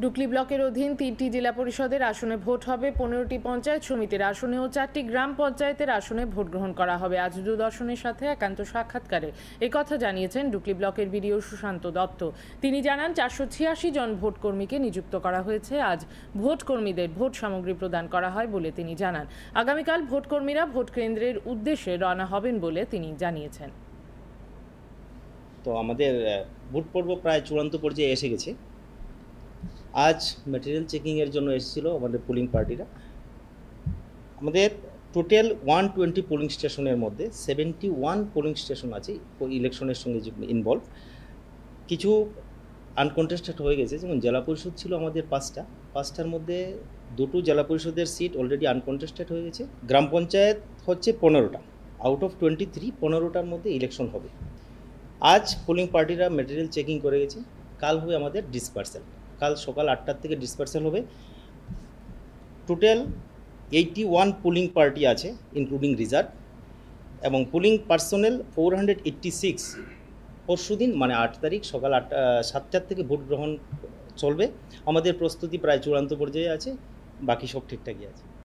ডুকলি ব্লকের অধীন ৩টি জেলা পরিষদের আসনে ভোট হবে, ১৫টি পঞ্চায়েত সমিতির আসনে ও ৪টি গ্রাম পঞ্চায়েতের আসনে ভোট গ্রহণ করা হবে। আজ দূরদর্শনের সাথে একান্ত সাক্ষাৎকারে একথা জানিয়েছেন ডুকলি ব্লকের বিডিও সুশান্ত দত্ত। তিনি জানান ৪৮৬ জন ভোট কর্মীকে নিযুক্ত করা হয়েছে। আজ ভোট কর্মীদের ভোট সামগ্রী প্রদান করা হয় বলে তিনি জানান। আগামীকাল ভোট কর্মীরা ভোট কেন্দ্রের উদ্দেশ্যে রওনা হবেন বলে তিনি জানিয়েছেন। তো আমাদের ভোট পর্ব প্রায় চূড়ান্ত পর্যায়ে এসে গেছে। আজ ম্যাটেরিয়াল চেকিংয়ের জন্য এসেছিল আমাদের পোলিং পার্টিরা। আমাদের টোটাল 120 পোলিং স্টেশনের মধ্যে 71 পোলিং স্টেশন আছে ইলেকশনের সঙ্গে ইনভলভ। কিছু আনকন্টেস্টেড হয়ে গেছে, যেমন জেলা পরিষদ ছিল আমাদের পাঁচটার মধ্যে দুটো জেলা পরিষদের সিট অলরেডি আনকন্টেস্টেড হয়ে গেছে। গ্রাম পঞ্চায়েত হচ্ছে 15টা, আউট অফ 23 15টার মধ্যে ইলেকশন হবে। আজ পোলিং পার্টিরা ম্যাটেরিয়াল চেকিং করে গেছে। কাল হবে আমাদের ডিসপার্সেল, কাল সকাল 8টার থেকে ডিসপার্সেল হবে। টোটাল 81 পোলিং পার্টি আছে ইনক্লুডিং রিজার্ভ, এবং পোলিং পার্সোনেল 486। পরশুদিন মানে 8 তারিখ সকাল 7টার থেকে ভোট গ্রহণ চলবে। আমাদের প্রস্তুতি প্রায় চূড়ান্ত পর্যায়ে আছে, বাকি সব ঠিকঠাকই আছে।